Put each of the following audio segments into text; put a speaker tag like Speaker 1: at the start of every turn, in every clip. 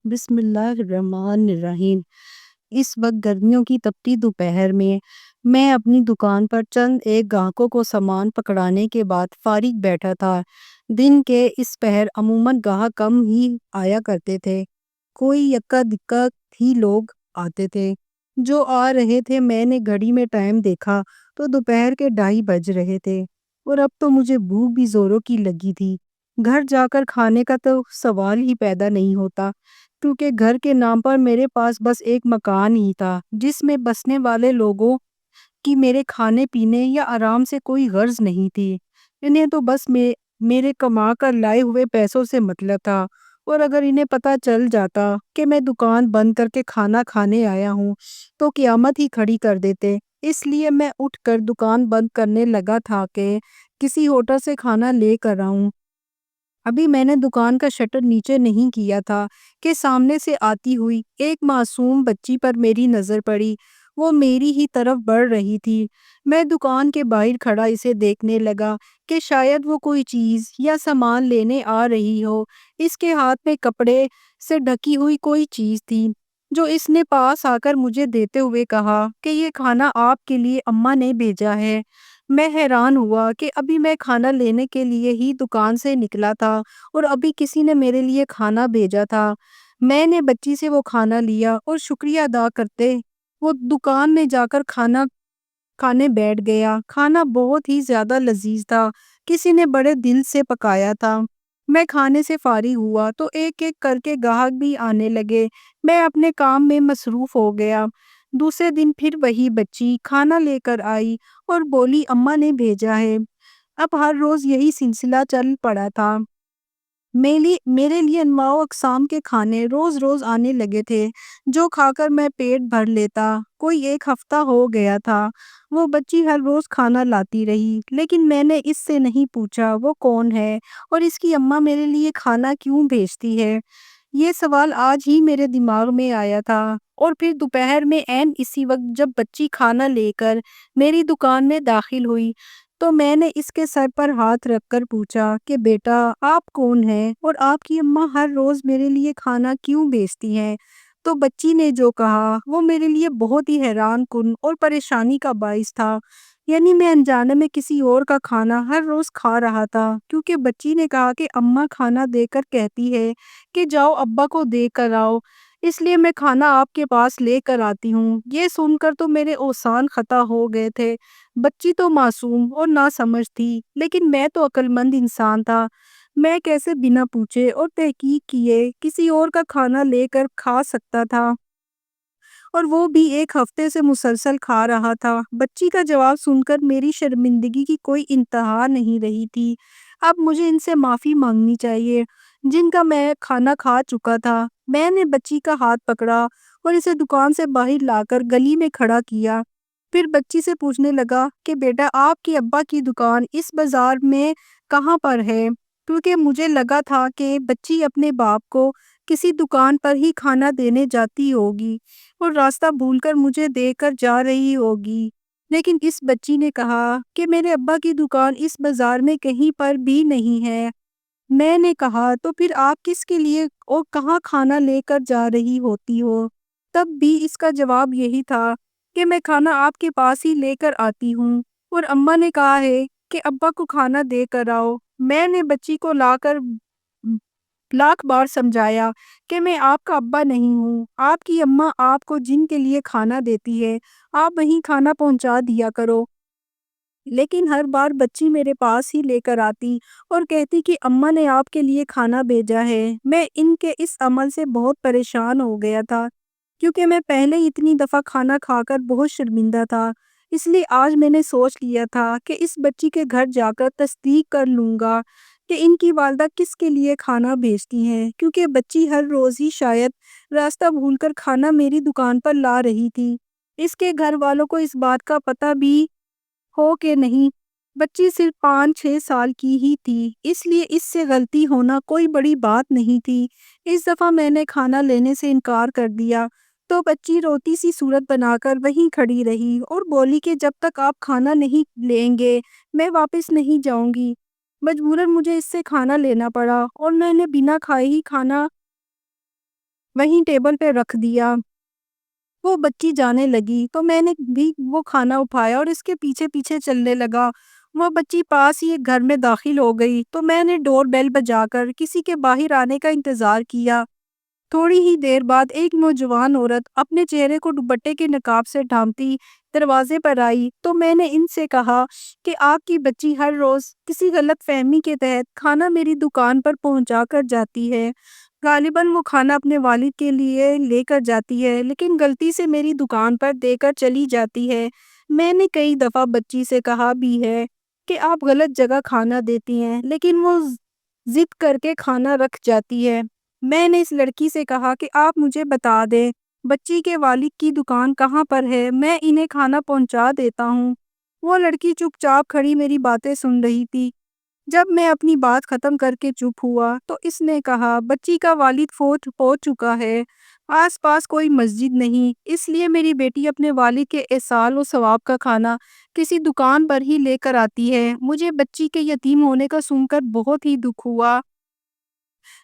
Speaker 1: بسم اللہ الرحمن الرحیم۔ اس وقت گرمیوں کی تپتی دوپہر میں اپنی دکان پر چند ایک گاہکوں کو سامان پکڑانے کے بعد فارغ بیٹھا تھا۔ دن کے اس پہر عموماً گاہک کم ہی آیا کرتے تھے، کوئی یکا دکا ہی لوگ آتے تھے جو آ رہے تھے۔ میں نے گھڑی میں ٹائم دیکھا تو دوپہر کے 2:30 بج رہے تھے اور اب تو مجھے بھوک بھی زوروں کی لگی تھی۔ گھر جا کر کھانے کا تو سوال ہی پیدا نہیں ہوتا، کیونکہ گھر کے نام پر میرے پاس بس ایک مکان ہی تھا جس میں بسنے والے لوگوں کی میرے کھانے پینے یا آرام سے کوئی غرض نہیں تھی۔ انہیں تو بس میرے کما کر لائے ہوئے پیسوں سے مطلب تھا، اور اگر انہیں پتہ چل جاتا کہ میں دکان بند کر کے کھانا کھانے آیا ہوں تو قیامت ہی کھڑی کر دیتے۔ اس لیے میں اٹھ کر دکان بند کرنے لگا تھا کہ کسی ہوٹل سے کھانا لے کر آؤں۔ ابھی میں نے دکان کا شٹر نیچے نہیں کیا تھا کہ سامنے سے آتی ہوئی ایک معصوم بچی پر میری نظر پڑی۔ وہ میری ہی طرف بڑھ رہی تھی۔ میں دکان کے باہر کھڑا اسے دیکھنے لگا کہ شاید وہ کوئی چیز یا سامان لینے آ رہی ہو۔ اس کے ہاتھ میں کپڑے سے ڈھکی ہوئی کوئی چیز تھی جو اس نے پاس آ کر مجھے دیتے ہوئے کہا کہ یہ کھانا آپ کے لیے اماں نے بھیجا ہے۔ میں حیران ہوا کہ ابھی میں کھانا لینے کے لیے ہی دکان سے نکلا تھا اور ابھی کسی نے میرے لیے کھانا بھیجا تھا۔ میں نے بچی سے وہ کھانا لیا اور شکریہ ادا کرتے وہ دکان میں جا کر کھانا کھانے بیٹھ گیا۔ کھانا بہت ہی زیادہ لذیذ تھا، کسی نے بڑے دل سے پکایا تھا۔ میں کھانے سے فارغ ہوا تو ایک ایک کر کے گاہک بھی آنے لگے۔ میں اپنے کام میں مصروف ہو گیا۔ دوسرے دن پھر وہی بچی کھانا لے کر آئی اور بولی اماں نے بھیجا ہے۔ اب ہر روز یہی سلسلہ چل پڑا تھا۔ میرے لیے انواع و اقسام کے کھانے روز روز آنے لگے تھے جو کھا کر میں پیٹ بھر لیتا۔ کوئی ایک ہفتہ ہو گیا تھا وہ بچی ہر روز کھانا لاتی رہی، لیکن میں نے اس سے نہیں پوچھا وہ کون ہے اور اس کی اماں میرے لیے کھانا کیوں بھیجتی ہے۔ یہ سوال آج ہی میرے دماغ میں آیا تھا، اور پھر دوپہر میں عین اسی وقت جب بچی کھانا لے کر میری دکان میں داخل ہوئی تو میں نے اس کے سر پر ہاتھ رکھ کر پوچھا کہ بیٹا آپ کون ہیں اور آپ کی اماں ہر روز میرے لیے کھانا کیوں بھیجتی ہیں؟ تو بچی نے جو کہا وہ میرے لیے بہت ہی حیران کن اور پریشانی کا باعث تھا۔ یعنی میں انجانے میں کسی اور کا کھانا ہر روز کھا رہا تھا، کیونکہ بچی نے کہا کہ اماں کھانا دے کر کہتی ہے کہ جاؤ ابا کو دے کر آؤ، اس لیے میں کھانا آپ کے پاس لے کر آتی ہوں۔ یہ سن کر تو میرے اوسان خطا ہو گئے تھے۔ بچی تو معصوم اور ناسمجھ تھی، لیکن میں تو عقل مند انسان تھا۔ میں کیسے بنا پوچھے اور تحقیق کیے کسی اور کا کھانا لے کر کھا سکتا تھا، اور وہ بھی ایک ہفتے سے مسلسل کھا رہا تھا؟ بچی کا جواب سن کر میری شرمندگی کی کوئی انتہا نہیں رہی تھی۔ اب مجھے ان سے معافی مانگنی چاہیے جن کا میں کھانا کھا چکا تھا۔ میں نے بچی کا ہاتھ پکڑا اور اسے دکان سے باہر لا کر گلی میں کھڑا کیا۔ پھر بچی سے پوچھنے لگا کہ بیٹا آپ کے ابا کی دکان اس بازار میں کہاں پر ہے؟ کیونکہ مجھے لگا تھا کہ بچی اپنے باپ کو کسی دکان پر ہی کھانا دینے جاتی ہوگی اور راستہ بھول کر مجھے دے کر جا رہی ہوگی، لیکن اس بچی نے کہا کہ میرے ابا کی دکان اس بازار میں کہیں پر بھی نہیں ہے۔ میں نے کہا تو پھر آپ کس کے لیے اور کہاں کھانا لے کر جا رہی ہوتی ہو؟ تب بھی اس کا جواب یہی تھا کہ میں کھانا آپ کے پاس ہی لے کر آتی ہوں، اور اماں نے کہا ہے کہ ابا کو کھانا دے کر آؤ۔ میں نے بچی کو لاکھ بار سمجھایا کہ میں آپ کا ابا نہیں ہوں۔ آپ کی اماں آپ کو جن کے لیے کھانا دیتی ہے آپ وہیں کھانا پہنچا دیا کرو، لیکن ہر بار بچی میرے پاس ہی لے کر آتی اور کہتی کہ اماں نے آپ کے لیے کھانا بھیجا ہے۔ میں ان کے اس عمل سے بہت پریشان ہو گیا تھا، کیونکہ میں پہلے ہی اتنی دفعہ کھانا کھا کر بہت شرمندہ تھا۔ اس لیے آج میں نے سوچ لیا تھا کہ اس بچی کے گھر جا کر تصدیق کر لوں گا کہ ان کی والدہ کس کے لیے کھانا بھیجتی ہیں، کیونکہ بچی ہر روز ہی شاید راستہ بھول کر کھانا میری دکان پر لا رہی تھی۔ اس کے گھر والوں کو اس بات کا پتہ بھی ہو کہ نہیں۔ بچی صرف 5-6 سال کی ہی تھی، اس لیے اس سے غلطی ہونا کوئی بڑی بات نہیں تھی۔ اس دفعہ میں نے کھانا لینے سے انکار کر دیا تو بچی روتی سی صورت بنا کر وہیں کھڑی رہی اور بولی کہ جب تک آپ کھانا نہیں لیں گے میں واپس نہیں جاؤں گی۔ مجبوراً مجھے اس سے کھانا لینا پڑا اور میں نے بنا کھائے ہی کھانا وہیں ٹیبل پہ رکھ دیا۔ وہ بچی جانے لگی تو میں نے بھی وہ کھانا اٹھایا اور اس کے پیچھے پیچھے چلنے لگا۔ وہ بچی پاس ہی ایک گھر میں داخل ہو گئی تو میں نے ڈور بیل بجا کر کسی کے باہر آنے کا انتظار کیا۔ تھوڑی ہی دیر بعد ایک نوجوان عورت اپنے چہرے کو دوپٹے کے نقاب سے ڈھانپتی دروازے پر آئی تو میں نے ان سے کہا کہ آپ کی بچی ہر روز کسی غلط فہمی کے تحت کھانا میری دکان پر پہنچا کر جاتی ہے۔ غالباً وہ کھانا اپنے والد کے لیے لے کر جاتی ہے لیکن غلطی سے میری دکان پر دے کر چلی جاتی ہے۔ میں نے کئی دفعہ بچی سے کہا بھی ہے کہ آپ غلط جگہ کھانا دیتی ہیں لیکن وہ ضد کر کے کھانا رکھ جاتی ہے۔ میں نے اس لڑکی سے کہا کہ آپ مجھے بتا دیں بچی کے والد کی دکان کہاں پر ہے، میں انہیں کھانا پہنچا دیتا ہوں۔ وہ لڑکی چپ چاپ کھڑی میری باتیں سن رہی تھی۔ جب میں اپنی بات ختم کر کے چپ ہوا تو اس نے کہا بچی کا والد فوت ہو چکا ہے، آس پاس کوئی مسجد نہیں، اس لیے میری بیٹی اپنے والد کے احسان و ثواب کا کھانا کسی دکان پر ہی لے کر آتی ہے۔ مجھے بچی کے یتیم ہونے کا سن کر بہت ہی دکھ ہوا۔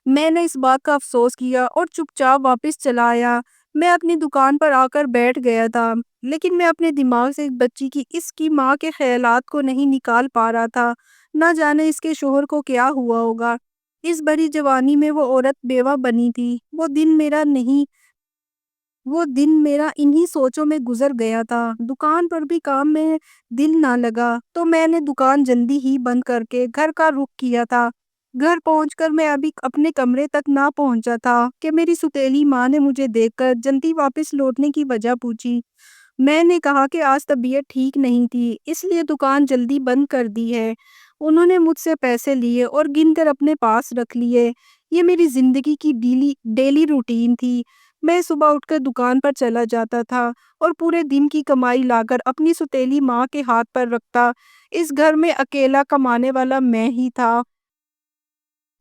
Speaker 1: میں نے اس بات کا افسوس کیا اور چپ چاپ واپس چلا آیا۔ میں اپنی دکان پر آ کر بیٹھ گیا تھا لیکن میں اپنے دماغ سے اس بچی کی اس کی ماں کے خیالات کو نہیں نکال پا رہا تھا۔ نہ جانے اس کے شوہر کو کیا ہوا ہوگا۔ اس بڑی جوانی میں وہ عورت بیوہ بنی تھی۔ وہ دن میرا انہی سوچوں میں گزر گیا تھا۔ دکان پر بھی کام میں دل نہ لگا تو میں نے دکان جلدی ہی بند کر کے گھر کا رخ کیا تھا۔ گھر پہنچ کر میں ابھی اپنے کمرے تک نہ پہنچا تھا کہ میری سوتیلی ماں نے مجھے دیکھ کر جلدی واپس لوٹنے کی وجہ پوچھی۔ میں نے کہا کہ آج طبیعت ٹھیک نہیں تھی اس لیے دکان جلدی بند کر دی ہے۔ انہوں نے مجھ سے پیسے لیے اور گن کر اپنے پاس رکھ لیے۔ یہ میری زندگی کی ڈیلی روٹین تھی۔ میں صبح اٹھ کر دکان پر چلا جاتا تھا اور پورے دن کی کمائی لا کر اپنی سوتیلی ماں کے ہاتھ پر رکھتا۔ اس گھر میں اکیلا کمانے والا میں ہی تھا۔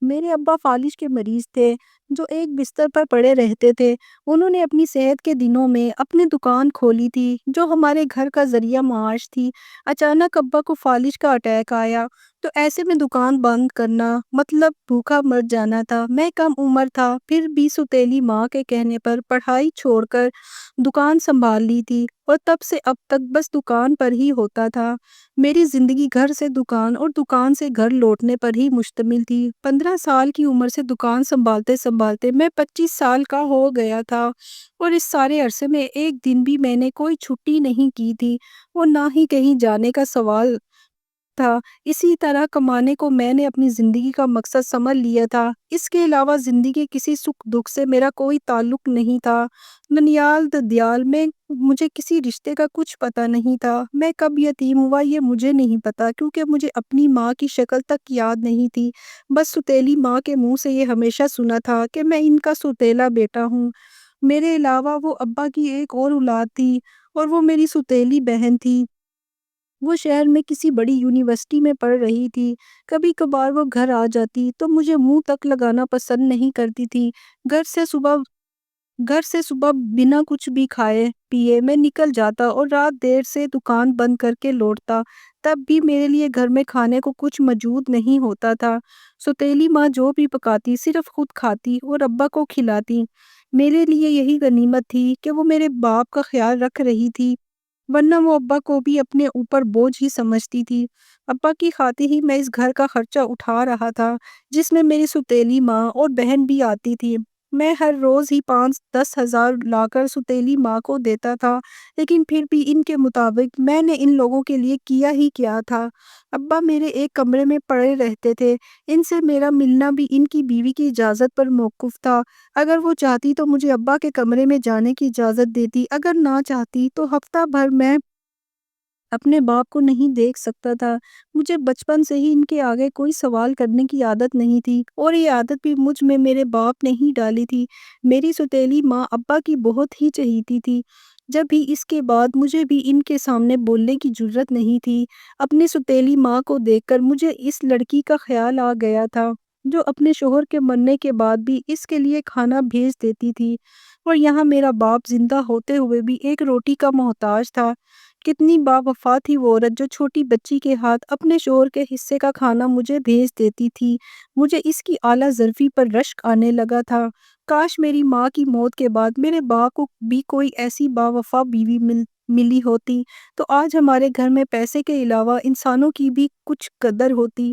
Speaker 1: میرے ابا فالج کے مریض تھے جو ایک بستر پر پڑے رہتے تھے۔ انہوں نے اپنی صحت کے دنوں میں اپنی دکان کھولی تھی جو ہمارے گھر کا ذریعہ معاش تھی۔ اچانک ابا کو فالج کا اٹیک آیا تو ایسے میں دکان بند کرنا مطلب بھوکا مر جانا تھا۔ میں کم عمر تھا پھر بھی سوتیلی ماں کے کہنے پر پڑھائی چھوڑ کر دکان سنبھال لی تھی اور تب سے اب تک بس دکان پر ہی ہوتا تھا۔ میری زندگی گھر سے دکان اور دکان سے گھر لوٹنے پر ہی مشتمل تھی۔ 15 سال کی عمر سے دکان سنبھالتے سنبھالتے میں 25 سال کا ہو گیا تھا اور اس سارے عرصے میں ایک دن بھی میں نے کوئی چھٹی نہیں کی تھی اور نہ ہی کہیں جانے کا سوال تھا۔ اسی طرح کمانے کو میں نے اپنی زندگی کا مقصد سمجھ لیا تھا۔ اس کے علاوہ زندگی کے کسی سکھ دکھ سے میرا کوئی تعلق نہیں تھا۔ ننیال ددیال میں مجھے کسی رشتے کا کچھ پتہ نہیں تھا۔ میں کب یتیم ہوا یہ مجھے نہیں پتا کیونکہ مجھے اپنی ماں کی شکل تک یاد نہیں تھی۔ بس سوتیلی ماں کے منہ سے یہ ہمیشہ سنا تھا کہ میں ان کا سوتیلا بیٹا ہوں۔ میرے علاوہ وہ ابا کی ایک اور اولاد تھی اور وہ میری سوتیلی بہن تھی۔ وہ شہر میں کسی بڑی یونیورسٹی میں پڑھ رہی تھی۔ کبھی کبھار وہ گھر آ جاتی تو مجھے منہ تک لگانا پسند نہیں کرتی تھی۔ گھر سے صبح بنا کچھ بھی کھائے پیے میں نکل جاتا اور رات دیر سے دکان بند کر کے لوٹتا۔ تب بھی میرے لیے گھر میں کھانے کو کچھ موجود نہیں ہوتا تھا۔ سوتیلی ماں جو بھی پکاتی صرف خود کھاتی اور ابا کو کھلاتی۔ میرے لیے یہی غنیمت تھی کہ وہ میرے باپ کا خیال رکھ رہی تھی، ورنہ وہ ابا کو بھی اپنے اوپر بوجھ ہی سمجھتی تھی۔ ابا کی خاطر ہی میں اس گھر کا خرچہ اٹھا رہا تھا جس میں میری سوتیلی ماں اور بہن بھی آتی تھی۔ میں ہر روز ہی 5-10 ہزار لا کر سوتیلی ماں کو دیتا تھا لیکن پھر بھی ان کے مطابق میں نے ان لوگوں کے لیے کیا ہی کیا تھا۔ ابا میرے ایک کمرے میں پڑے رہتے تھے۔ ان سے میرا ملنا بھی ان کی بیوی کی اجازت پر موقوف تھا۔ اگر وہ چاہتی تو مجھے ابا کے کمرے میں جانے کی اجازت دیتی، اگر نہ چاہتی تو ہفتہ بھر میں اپنے باپ کو نہیں دیکھ سکتا تھا۔ مجھے بچپن سے ہی ان کے آگے کوئی سوال کرنے کی عادت نہیں تھی اور یہ عادت بھی مجھ میں میرے باپ نے ہی ڈالی تھی۔ میری سوتیلی ماں ابا کی بہت ہی چہیتی تھی۔ جب بھی اس کے بعد مجھے بھی ان کے سامنے بولنے کی جرت نہیں تھی۔ اپنی سوتیلی ماں کو دیکھ کر مجھے اس لڑکی کا خیال آ گیا تھا جو اپنے شوہر کے مرنے کے بعد بھی اس کے لیے کھانا بھیج دیتی تھی اور یہاں میرا باپ زندہ ہوتے ہوئے بھی ایک روٹی کا محتاج تھا۔ کتنی باوفا تھی وہ عورت جو چھوٹی بچی کے ہاتھ اپنے شوہر کے حصے کا کھانا مجھے بھیج دیتی تھی۔ مجھے اس کی اعلیٰ ظرفی پر رشک آنے لگا تھا۔ کاش میری ماں کی موت کے بعد میرے باپ کو بھی کوئی ایسی باوفا بیوی ملی ہوتی تو آج ہمارے گھر میں پیسے کے علاوہ انسانوں کی بھی کچھ قدر ہوتی۔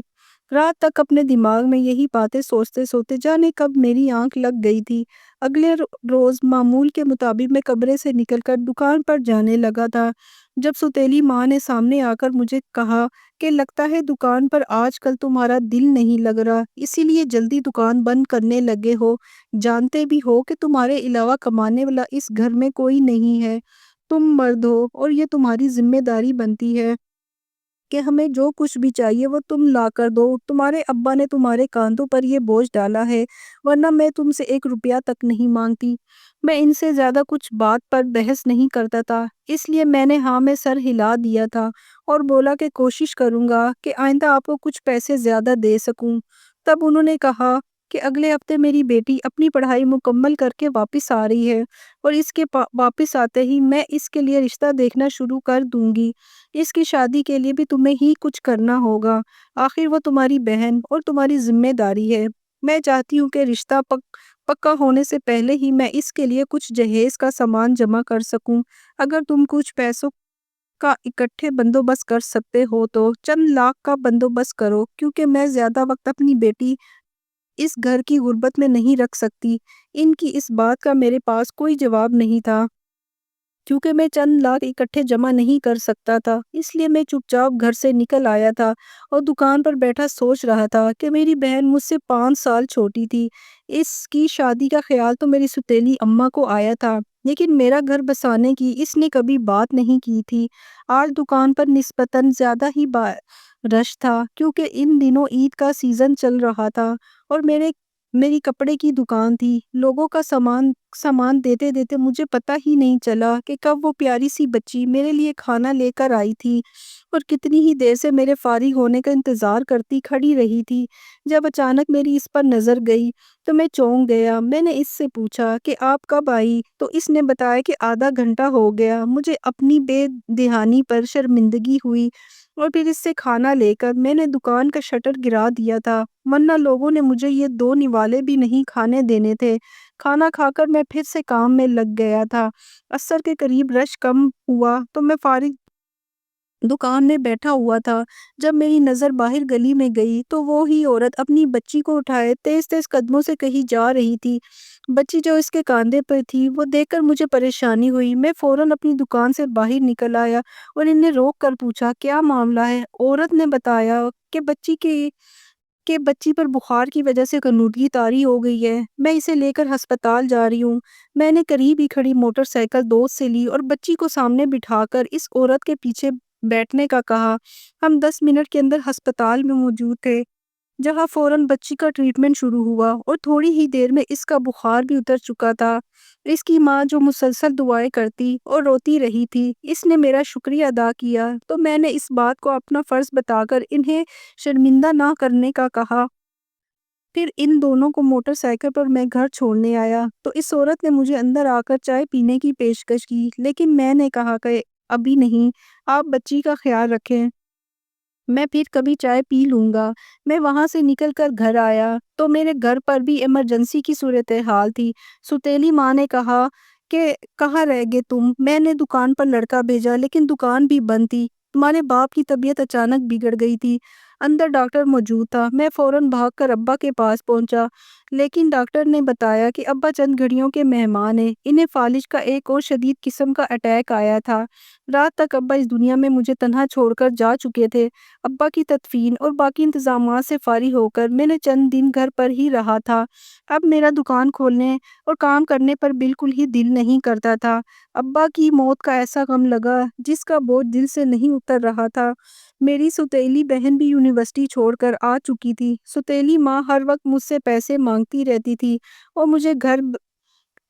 Speaker 1: رات تک اپنے دماغ میں یہی باتیں سوچتے سوتے جانے کب میری آنکھ لگ گئی تھی۔ اگلے روز معمول کے مطابق میں کمرے سے نکل کر دکان پر جانے لگا تھا، جب سوتیلی ماں نے سامنے آ کر مجھے کہا کہ لگتا ہے دکان پر آج کل تمہارا دل نہیں لگ رہا، اسی لیے جلدی دکان بند کرنے لگے ہو۔ جانتے بھی ہو کہ تمہارے علاوہ کمانے والا اس گھر میں کوئی نہیں ہے۔ تم مرد ہو اور یہ تمہاری ذمہ داری بنتی ہے کہ ہمیں جو کچھ بھی چاہیے وہ تم لا کر دو۔ تمہارے ابا نے تمہارے کاندھوں پر یہ بوجھ ڈالا ہے، ورنہ میں تم سے 1 روپیہ تک نہیں مانگتی۔ میں ان سے زیادہ کچھ بات پر بحث نہیں کرتا تھا، اس لیے میں نے ہاں میں سر ہلا دیا تھا اور بولا کہ کوشش کروں گا کہ آئندہ آپ کو کچھ پیسے زیادہ دے سکوں۔ تب انہوں نے کہا کہ اگلے ہفتے میری بیٹی اپنی پڑھائی مکمل کر کے واپس آ رہی ہے اور اس کے واپس آتے ہی میں اس کے لیے رشتہ دیکھنا شروع کر دوں گی۔ اس کی شادی کے لیے بھی تمہیں ہی کچھ کرنا ہوگا، آخر وہ تمہاری بہن اور تمہاری ذمہ داری ہے۔ میں چاہتی ہوں کہ رشتہ پکا ہونے سے پہلے ہی میں اس کے لیے کچھ جہیز کا سامان جمع کر سکوں۔ اگر تم کچھ پیسوں کا اکٹھے بندوبست کر سکتے ہو تو چند لاکھ کا بندوبست کرو، کیونکہ میں زیادہ وقت اپنی بیٹی اس گھر کی غربت میں نہیں رکھ سکتی۔ ان کی اس بات کا میرے پاس کوئی جواب نہیں تھا، کیونکہ میں چند لاکھ اکٹھے جمع نہیں کر سکتا تھا، اس لیے میں چپ چاپ گھر سے نکل آیا تھا اور دکان پر بیٹھا سوچ رہا تھا کہ میری بہن مجھ سے 5 سال چھوٹی تھی۔ اس کی شادی کا خیال تو میری سوتیلی اماں کو آیا تھا، لیکن میرا گھر بسانے کی اس نے کبھی بات نہیں کی تھی۔ آج دکان پر نسبتاً زیادہ ہی رش تھا، کیونکہ ان دنوں عید کا سیزن چل رہا تھا اور میری کپڑے کی دکان تھی۔ لوگوں کا سامان دیتے دیتے مجھے پتہ ہی نہیں چلا کہ کب وہ پیاری سی بچی میرے لیے کھانا لے کر آئی تھی اور کتنی ہی دیر سے میرے فارغ ہونے کا انتظار کرتی کھڑی رہی تھی۔ جب اچانک میری اس پر نظر گئی تو میں چونک گیا۔ میں نے اس سے پوچھا کہ آپ کب آئی تو اس نے بتایا کہ آدھا گھنٹہ ہو گیا۔ مجھے اپنی بے دہانی پر شرمندگی ہوئی اور پھر اس سے کھانا لے کر میں نے دکان کا شٹر گرا دیا تھا، ورنہ لوگوں نے مجھے یہ 2 نوالے بھی نہیں کھانے دینے تھے۔ کھانا کھا کر میں پھر سے کام میں لگ گیا تھا۔ عصر کے قریب رش کم ہوا تو میں فارغ دکان میں بیٹھا ہوا تھا، جب میری نظر باہر گلی میں گئی تو وہی عورت اپنی بچی کو اٹھائے تیز تیز قدموں سے کہیں جا رہی تھی۔ بچی جو اس کے کاندھے پر تھی وہ دیکھ کر مجھے پریشانی ہوئی۔ میں فوراً اپنی دکان سے باہر نکل آیا اور انہیں روک کر پوچھا کیا معاملہ ہے۔ عورت نے بتایا کہ بچی پر بخار کی وجہ سے غنودگی طاری ہو گئی ہے، میں اسے لے کر ہسپتال جا رہی ہوں۔ میں نے قریب ہی کھڑی موٹر سائیکل دوست سے لی اور بچی کو سامنے بٹھا کر اس عورت کے پیچھے بیٹھنے کا کہا۔ ہم 10 منٹ کے اندر ہسپتال میں موجود تھے، جہاں فوراً بچی کا ٹریٹمنٹ شروع ہوا اور تھوڑی ہی دیر میں اس کا بخار بھی اتر چکا تھا۔ اس کی ماں جو مسلسل دعائیں کرتی اور روتی رہی تھی، اس نے میرا شکریہ ادا کیا تو میں نے اس بات کو اپنا فرض بتا کر انہیں شرمندہ نہ کرنے کا کہا۔ پھر ان دونوں کو موٹر سائیکل پر میں گھر چھوڑنے آیا تو اس عورت نے مجھے اندر آ کر چائے پینے کی پیشکش کی، لیکن میں نے کہا کہ ابھی نہیں، آپ بچی کا خیال رکھیں، میں پھر کبھی چائے پی لوں گا۔ میں وہاں سے نکل کر گھر آیا تو میرے گھر پر بھی ایمرجنسی کی صورتحال تھی۔ سوتیلی ماں نے کہا کہ کہاں رہ گئے تم؟ میں نے دکان پر لڑکا بھیجا لیکن دکان بھی بند تھی، تمہارے باپ کی طبیعت اچانک بگڑ گئی تھی۔ اندر ڈاکٹر موجود تھا۔ میں فوراً بھاگ کر ابا کے پاس پہنچا، لیکن ڈاکٹر نے بتایا کہ ابا چند گھڑیوں کے مہمان ہیں، انہیں فالج کا ایک اور شدید قسم کا اٹیک آیا تھا۔ رات تک ابا اس دنیا میں مجھے تنہا چھوڑ کر جا چکے تھے۔ ابا کی تدفین اور باقی انتظامات سے فارغ ہو کر میں نے چند دن گھر پر ہی رہا تھا۔ اب میرا دکان کھولنے اور کام کرنے پر بالکل ہی دل نہیں کرتا تھا۔ ابا کی موت کا ایسا غم لگا جس کا بوجھ دل سے نہیں اتر رہا تھا۔ میری سوتیلی بہن بھی یونیورسٹی چھوڑ کر آ چکی تھی۔ سوتیلی ماں ہر وقت مجھ سے پیسے مانگتی رہتی تھی اور مجھے گھر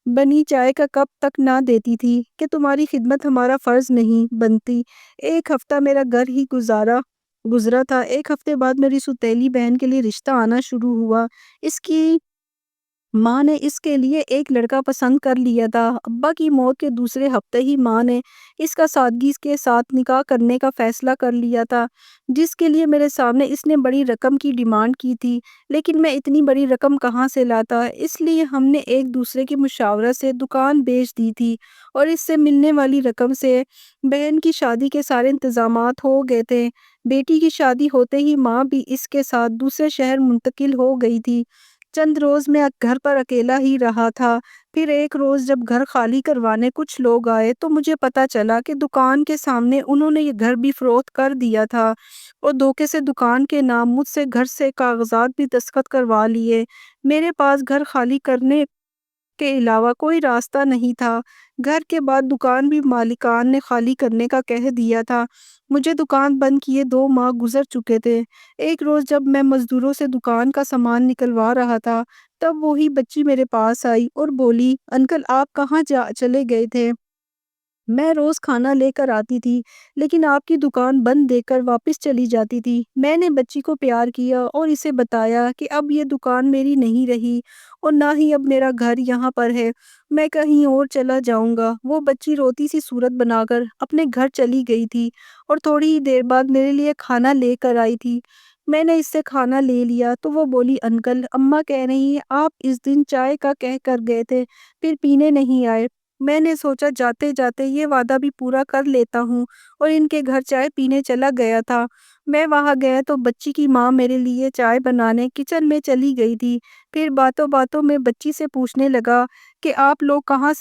Speaker 1: بنی چائے کا کپ تک نہ دیتی تھی کہ تمہاری خدمت ہمارا فرض نہیں بنتی۔ ایک ہفتہ میرا گھر ہی گزرا تھا۔ ایک ہفتے بعد میری سوتیلی بہن کے لیے رشتہ آنا شروع ہوا۔ اس کی ماں نے اس کے لیے ایک لڑکا پسند کر لیا تھا۔ ابا کی موت کے دوسرے ہفتے ہی ماں نے اس کا سادگی کے ساتھ نکاح کرنے کا فیصلہ کر لیا تھا، جس کے لیے میرے سامنے اس نے بڑی رقم کی ڈیمانڈ کی تھی، لیکن میں اتنی بڑی رقم کہاں سے لاتا؟ اس لیے ہم نے ایک دوسرے کی مشاورت سے دکان بیچ دی تھی، اور اس سے ملنے والی رقم سے بہن کی شادی کے سارے انتظامات ہو گئے تھے۔ بیٹی کی شادی ہوتے ہی ماں بھی اس کے ساتھ دوسرے شہر منتقل ہو گئی تھی۔ چند روز میں گھر پر اکیلا ہی رہا تھا۔ پھر ایک روز جب گھر خالی کروانے کچھ لوگ آئے تو مجھے پتا چلا کہ دکان کے سامنے انہوں نے یہ گھر بھی فروخت کر دیا تھا، اور دھوکے سے دکان کے نام مجھ سے گھر سے کاغذات بھی دستخط کروا لیے۔ میرے پاس گھر خالی کرنے کے علاوہ کوئی راستہ نہیں تھا۔ گھر کے بعد دکان بھی مالکان نے خالی کرنے کا کہہ دیا تھا۔ مجھے دکان بند کیے 2 ماہ گزر چکے تھے۔ ایک روز جب میں مزدوروں سے دکان کا سامان نکلوا رہا تھا، تب وہی بچی میرے پاس آئی اور بولی، انکل آپ کہاں چلے گئے تھے؟ میں روز کھانا لے کر آتی تھی، لیکن آپ کی دکان بند دیکھ کر واپس چلی جاتی تھی۔ میں نے بچی کو پیار کیا اور اسے بتایا کہ اب یہ دکان میری نہیں رہی، اور نہ ہی اب میرا گھر یہاں پر ہے، میں کہیں اور چلا جاؤں گا۔ وہ بچی روتی سی صورت بنا کر اپنے گھر چلی گئی تھی، اور تھوڑی ہی دیر بعد میرے لیے کھانا لے کر آئی تھی۔ میں نے اس سے کھانا لے لیا تو وہ بولی، انکل اماں کہہ رہی ہیں آپ اس دن چائے کا کہہ کر گئے تھے، پھر پینے نہیں آئے۔ میں نے سوچا جاتے جاتے یہ وعدہ بھی پورا کر لیتا ہوں، اور ان کے گھر چائے پینے چلا گیا تھا۔ میں وہاں گیا تو بچی کی ماں میرے لیے چائے بنانے کچن میں چلی گئی تھی۔ پھر باتوں باتوں میں بچی سے پوچھنے لگا کہ آپ لوگ کہاں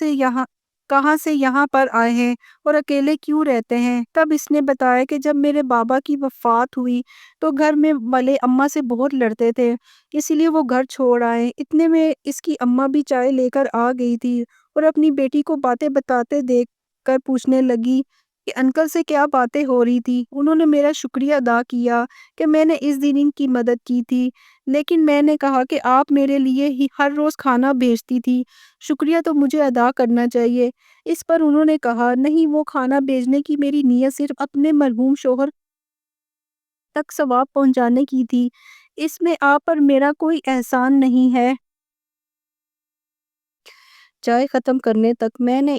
Speaker 1: سے یہاں پر آئے ہیں اور اکیلے کیوں رہتے ہیں؟ تب اس نے بتایا کہ جب میرے بابا کی وفات ہوئی تو گھر میں والے اماں سے بہت لڑتے تھے، اسی لیے وہ گھر چھوڑ آئے۔ اتنے میں اس کی اماں بھی چائے لے کر آ گئی تھی، اور اپنی بیٹی کو باتیں بتاتے دیکھ کر پوچھنے لگی کہ انکل سے کیا باتیں ہو رہی تھی۔ انہوں نے میرا شکریہ ادا کیا کہ میں نے اس دن ان کی مدد کی تھی، لیکن میں نے کہا کہ آپ میرے لیے ہی ہر روز کھانا بھیجتی تھی، شکریہ تو مجھے ادا کرنا چاہیے۔ اس پر انہوں نے کہا، نہیں، وہ کھانا بھیجنے کی میری نیت صرف اپنے مرحوم شوہر تک ثواب پہنچانے کی تھی، اس میں آپ پر میرا کوئی احسان نہیں ہے۔ چائے ختم کرنے تک میں نے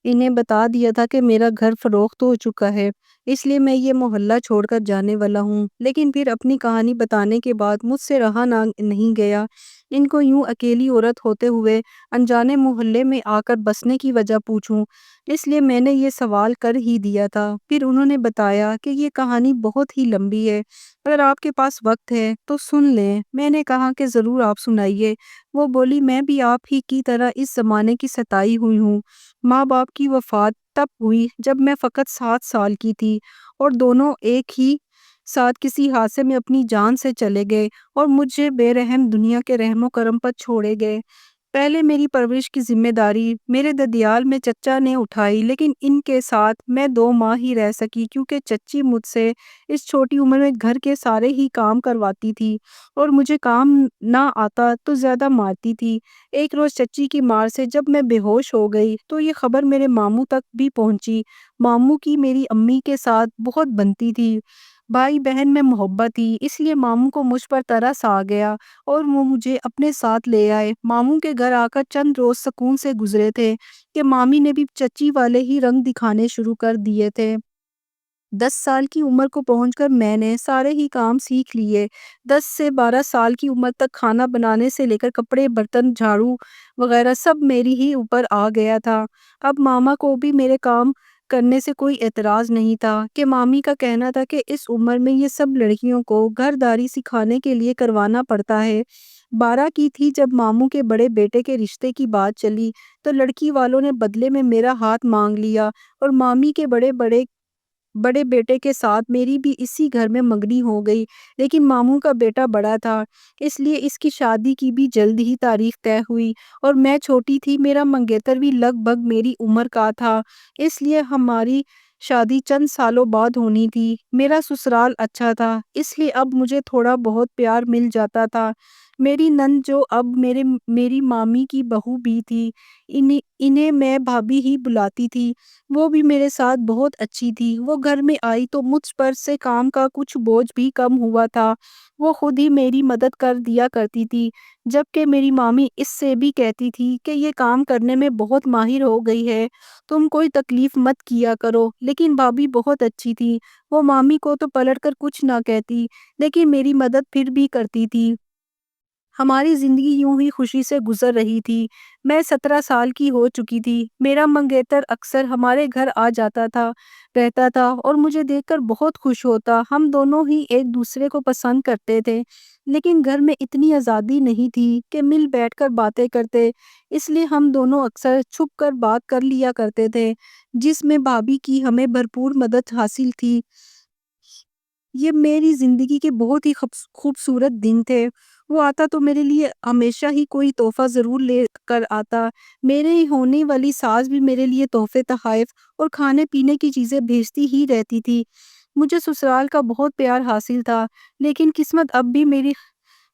Speaker 1: انہیں بتا دیا تھا کہ میرا گھر فروخت ہو چکا ہے، اس لیے میں یہ محلہ چھوڑ کر جانے والا ہوں۔ لیکن پھر اپنی کہانی بتانے کے بعد مجھ سے رہا نہیں گیا ان کو یوں اکیلی عورت ہوتے ہوئے انجانے محلے میں آ کر بسنے کی وجہ پوچھوں، اس لیے میں نے یہ سوال کر ہی دیا تھا۔ پھر انہوں نے بتایا کہ یہ کہانی بہت ہی لمبی ہے، اگر آپ کے پاس وقت ہے تو سن لیں۔ میں نے کہا کہ ضرور آپ سنائیے۔ وہ بولی، میں بھی آپ ہی کی طرح اس زمانے کی ستائی ہوئی ہوں۔ ماں باپ کی وفات تب ہوئی جب میں فقط 7 سال کی تھی، اور دونوں ایک ہی ساتھ کسی حادثے میں اپنی جان سے چلے گئے اور مجھے بے رحم دنیا کے رحم و کرم پر چھوڑے گئے۔ پہلے میری پرورش کی ذمہ داری میرے ددیال میں چچا نے اٹھائی، لیکن ان کے ساتھ میں 2 ماہ ہی رہ سکی کیونکہ چچی مجھ سے اس چھوٹی عمر میں گھر کے سارے ہی کام کرواتی تھی، اور مجھے کام نہ آتا تو زیادہ مارتی تھی۔ ایک روز چچی کی مار سے جب میں بے ہوش ہو گئی تو یہ خبر میرے ماموں تک بھی پہنچی۔ ماموں کی میری امی کے ساتھ بہت بنتی تھی، بھائی بہن میں محبت تھی، اس لیے ماموں کو مجھ پر ترس آ گیا اور وہ مجھے اپنے ساتھ لے آئے۔ ماموں کے گھر آ کر چند روز سکون سے گزرے تھے کہ مامی نے بھی چچی والے ہی رنگ دکھانے شروع کر دیے تھے۔ 10 سال کی عمر کو پہنچ کر میں نے سارے ہی کام سیکھ لیے۔ 10 سے 12 سال کی عمر تک کھانا بنانے سے لے کر کپڑے، برتن، جھاڑو وغیرہ سب میری ہی اوپر آ گیا تھا۔ اب ماما کو بھی میرے کام کرنے سے کوئی اعتراض نہیں تھا کہ مامی کا کہنا تھا کہ اس عمر میں یہ سب لڑکیوں کو گھرداری سکھانے کے لیے کروانا پڑتا ہے۔ 12 کی تھی جب ماموں کے بڑے بیٹے کے رشتے کی بات چلی تو لڑکی والوں نے بدلے میں میرا ہاتھ مانگ لیا، اور مامی کے بڑے بیٹے کے ساتھ میری بھی اسی گھر میں منگنی ہو گئی، لیکن ماموں کا بیٹا بڑا تھا، اس لیے اس کی شادی کی بھی جلد ہی تاریخ طے ہوئی، اور میں چھوٹی تھی۔ میرا منگیتر بھی لگ بھگ میری عمر کا تھا، اس لیے ہماری شادی چند سالوں بعد ہونی تھی۔ میرا سسرال اچھا تھا، اس لیے اب مجھے تھوڑا بہت پیار مل جاتا تھا، میری نند جو اب میری مامی کی بہو بھی تھی، انہیں میں بھابھی ہی بلاتی تھی، وہ بھی میرے ساتھ بہت اچھی تھی۔ وہ گھر میں آئی تو مجھ پر سے کام کا کچھ بوجھ بھی کم ہوا تھا۔ وہ خود ہی میری مدد کر دیا کرتی تھی، جبکہ میری مامی اس سے بھی کہتی تھی کہ یہ کام کرنے میں بہت ماہر ہو گئی ہے، تم کوئی تکلیف مت کیا کرو۔ لیکن بھابھی بہت اچھی تھی، وہ مامی کو تو پلٹ کر کچھ نہ کہتی، لیکن میری مدد پھر بھی کرتی تھی۔ ہماری زندگی یوں ہی خوشی سے گزر رہی تھی۔ میں 17 سال کی ہو چکی تھی۔ میرا منگیتر اکثر ہمارے گھر آ جاتا تھا، رہتا تھا اور مجھے دیکھ کر بہت خوش ہوتا۔ ہم دونوں ہی ایک دوسرے کو پسند کرتے تھے، لیکن گھر میں اتنی آزادی نہیں تھی کہ مل بیٹھ کر باتیں کرتے، اس لیے ہم دونوں اکثر چھپ کر بات کر لیا کرتے تھے، جس میں بھابھی کی ہمیں بھرپور مدد حاصل تھی۔ یہ میری زندگی کے بہت ہی خوبصورت دن تھے۔ وہ آتا تو میرے لیے ہمیشہ ہی کوئی تحفہ ضرور لے کر آتا۔ میرے ہونے والی ساس بھی میرے لیے تحفے تحائف اور کھانے پینے کی چیزیں بھیجتی ہی رہتی تھی۔ مجھے سسرال کا بہت پیار حاصل تھا، لیکن قسمت اب بھی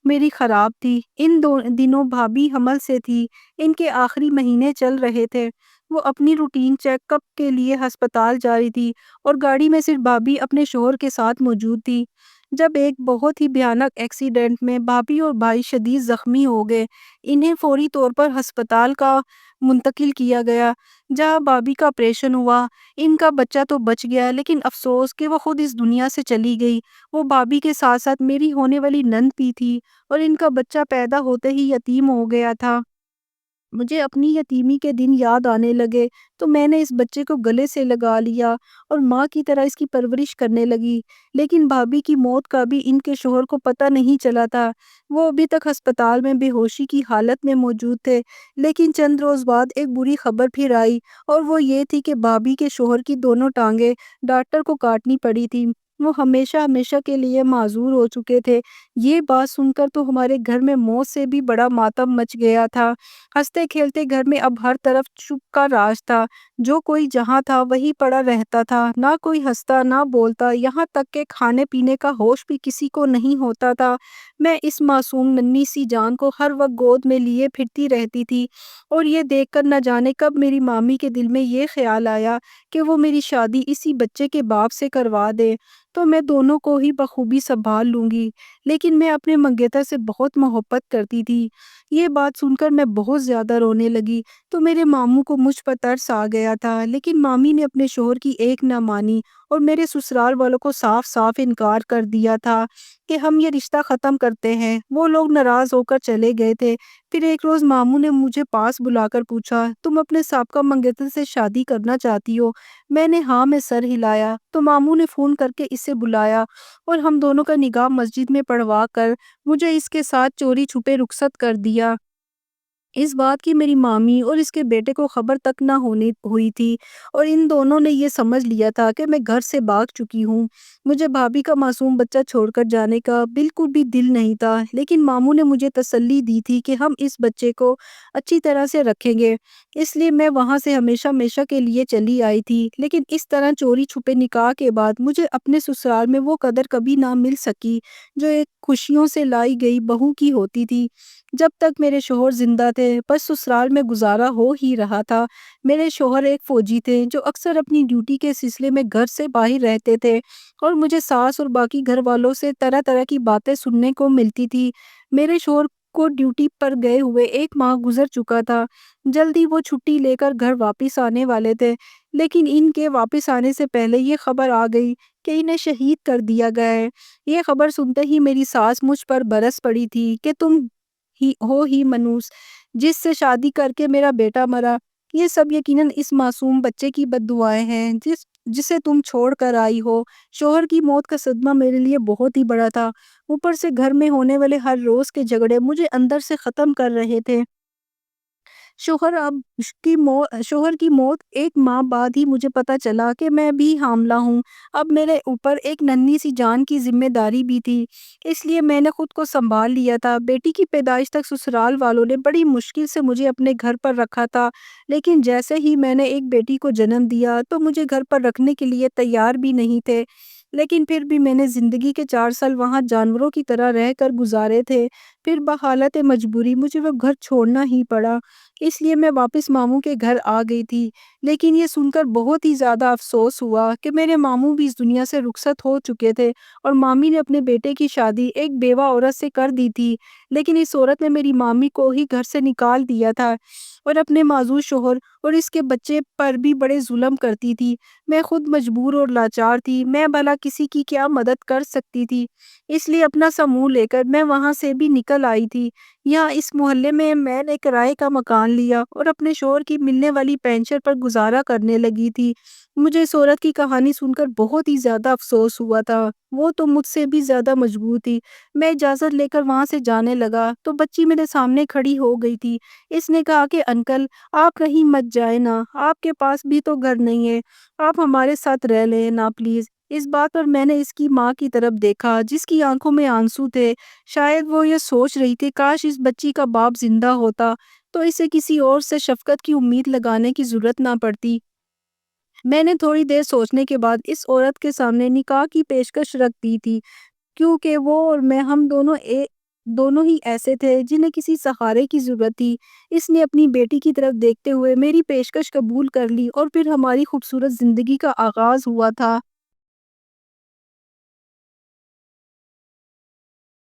Speaker 1: میری خراب تھی۔ ان دنوں بھابھی حمل سے تھی، ان کے آخری مہینے چل رہے تھے۔ وہ اپنی روٹین چیک اپ کے لیے ہسپتال جا رہی تھی اور گاڑی میں صرف بھابھی اپنے شوہر کے ساتھ موجود تھی۔ جب ایک بہت ہی بھیانک ایکسیڈنٹ میں بھابھی اور بھائی شدید زخمی ہو گئے، انہیں فوری طور پر ہسپتال کا منتقل کیا گیا، جہاں بھابھی کا آپریشن ہوا۔ ان کا بچہ تو بچ گیا، لیکن افسوس کہ وہ خود اس دنیا سے چلی گئی۔ وہ بھابھی کے ساتھ ساتھ میری ہونے والی نند بھی تھی اور ان کا بچہ پیدا ہوتے ہی یتیم ہو گیا تھا۔ مجھے اپنی یتیمی کے دن یاد آنے لگے تو میں نے اس بچے کو گلے سے لگا لیا اور ماں کی طرح اس کی پرورش کرنے لگی۔ لیکن بھابھی کی موت کا بھی ان کے شوہر کو پتہ نہیں چلا تھا۔ وہ ابھی تک ہسپتال میں بے ہوشی کی حالت میں موجود تھے، لیکن چند روز بعد ایک بری خبر پھر آئی، اور وہ یہ تھی کہ بھابھی کے شوہر کی دونوں ٹانگیں ڈاکٹر کو کاٹنی پڑی تھی۔ وہ ہمیشہ ہمیشہ کے لیے معذور ہو چکے تھے۔ یہ بات سن کر تو ہمارے گھر میں موت سے بھی بڑا ماتم مچ گیا تھا۔ ہنستے کھیلتے گھر میں اب ہر طرف چپ کا راج تھا۔ جو کوئی جہاں تھا وہی پڑا رہتا تھا، نہ کوئی ہنستا نہ بولتا، یہاں تک کہ کھانے پینے کا ہوش بھی کسی کو نہیں ہوتا تھا۔ میں اس معصوم ننھی سی جان کو ہر وقت گود میں لیے پھرتی رہتی تھی، اور یہ دیکھ کر نہ جانے کب میری مامی کے دل میں یہ خیال آیا کہ وہ میری شادی اسی بچے کے باپ سے کروا دے، تو میں دونوں کو ہی بخوبی سنبھال لوں گی۔ لیکن میں اپنے منگیتر سے بہت محبت کرتی تھی۔ یہ بات سن کر میں بہت زیادہ رونے لگی تو میرے ماموں کو مجھ پر ترس آ گیا تھا، لیکن مامی نے اپنے شوہر کی ایک نہ مانی اور میرے سسرال والوں کو صاف صاف انکار کر دیا تھا کہ ہم یہ رشتہ ختم کرتے ہیں۔ وہ لوگ ناراض ہو کر چلے گئے تھے۔ پھر ایک روز ماموں نے مجھے پاس بلا کر پوچھا، تم اپنے سابقہ منگیتر سے شادی کرنا چاہتی ہو؟ میں نے ہاں میں سر ہلایا تو ماموں نے فون کر کے اسے بلایا اور ہم دونوں کا نکاح مسجد میں پڑھوا کر مجھے اس کے ساتھ چوری چھپے رخصت کر دیا۔ اس بات کی میری مامی اور اس کے بیٹے کو خبر تک نہ ہوئی تھی، اور ان دونوں نے یہ سمجھ لیا تھا کہ میں گھر سے بھاگ چکی ہوں۔ مجھے بھابھی کا معصوم بچہ چھوڑ کر جانے کا بالکل بھی دل نہیں تھا، لیکن ماموں نے مجھے تسلی دی تھی کہ ہم اس بچے کو اچھی طرح سے رکھیں گے، اس لیے میں وہاں سے ہمیشہ ہمیشہ کے لیے چلی آئی تھی۔ لیکن اس طرح چوری چھپے نکاح کے بعد مجھے اپنے سسرال میں وہ قدر کبھی نہ مل سکی جو ایک خوشیوں سے لائی گئی بہو کی ہوتی تھی۔ جب تک میرے شوہر زندہ تھے بس سسرال میں گزارا ہو ہی رہا تھا۔ میرے شوہر ایک فوجی تھے جو اکثر اپنی ڈیوٹی کے سلسلے میں گھر سے باہر رہتے تھے، اور مجھے ساس اور باقی گھر والوں سے طرح طرح کی باتیں سننے کو ملتی تھی۔ میرے شوہر کو ڈیوٹی پر گئے ہوئے 1 ماہ گزر چکا تھا۔ جلدی وہ چھٹی لے کر گھر واپس آنے والے تھے، لیکن ان کے واپس آنے سے پہلے یہ خبر آ گئی کہ انہیں شہید کر دیا گیا ہے۔ یہ خبر سنتے ہی میری ساس مجھ پر برس پڑی تھی کہ تم ہی منوس جس سے شادی کر کے میرا بیٹا مرا۔ یہ سب یقیناً اس معصوم بچے کی بد دعائیں ہیں جسے تم چھوڑ کر آئی ہو۔ شوہر کی موت کا صدمہ میرے لیے بہت ہی بڑا تھا، اوپر سے گھر میں ہونے والے ہر روز کے جھگڑے مجھے اندر سے ختم کر رہے تھے۔ شوہر کی موت 1 ماہ بعد ہی مجھے پتا چلا کہ میں بھی حاملہ ہوں۔ اب میرے اوپر ایک ننھی سی جان کی ذمہ داری بھی تھی، اس لیے میں نے خود کو سنبھال لیا تھا۔ بیٹی کی پیدائش تک سسرال والوں نے بڑی مشکل سے مجھے اپنے گھر پر رکھا تھا، لیکن جیسے ہی میں نے ایک بیٹی کو جنم دیا تو مجھے گھر پر رکھنے کے لیے تیار بھی نہیں تھے۔ لیکن پھر بھی میں نے زندگی کے 4 سال وہاں جانوروں کی طرح رہ کر گزارے تھے۔ پھر بحالت مجبوری مجھے وہ گھر چھوڑنا ہی پڑا، اس لیے میں واپس ماموں کے گھر آ گئی تھی۔ لیکن یہ سن کر بہت ہی زیادہ افسوس ہوا کہ میرے ماموں بھی اس دنیا سے رخصت ہو چکے تھے اور مامی نے اپنے بیٹے کی شادی ایک بیوہ عورت سے کر دی تھی۔ لیکن اس عورت نے میری مامی کو ہی گھر سے نکال دیا تھا اور اپنے معزول شوہر اور اس کے بچے پر بھی بڑے ظلم کرتی تھی۔ میں خود مجبور اور لاچار تھی، میں بھلا کسی کی کیا مدد کر سکتی تھی؟ اس لیے اپنا سا منہ لے کر میں وہاں سے بھی نکل آئی تھی۔ یہاں اس محلے میں نے کرائے کا مکان لیا اور اپنے شوہر کی ملنے والی پینشن پر گزارا کرنے لگی تھی۔ مجھے اس عورت کی کہانی سن کر بہت ہی زیادہ افسوس ہوا تھا، وہ تو مجھ سے بھی زیادہ مجبور تھی۔ میں اجازت لے کر وہاں سے جانے لگا تو بچی میرے سامنے کھڑی ہو گئی تھی۔ اس نے کہا کہ انکل آپ کہیں مت جائیں نا، آپ کے پاس بھی تو گھر نہیں ہے، آپ ہمارے ساتھ رہ لیں نا پلیز۔ اس بات پر میں نے اس کی ماں کی طرف دیکھا جس کی آنکھوں میں آنسو تھے۔ شاید وہ یہ سوچ رہی تھی کاش اس بچی کا باپ زندہ ہوتا تو اسے کسی اور سے شفقت کی امید لگانے کی ضرورت نہ پڑتی۔ میں نے تھوڑی دیر سوچنے کے بعد اس عورت کے سامنے نکاح کی پیشکش رکھ دی تھی، کیونکہ وہ اور میں ہم دونوں ہی ایسے تھے جنہیں کسی سہارے کی ضرورت تھی۔ اس نے اپنی بیٹی کی طرف دیکھتے ہوئے میری پیشکش قبول کر لی اور پھر ہماری خوبصورت زندگی کا آغاز ہوا تھا۔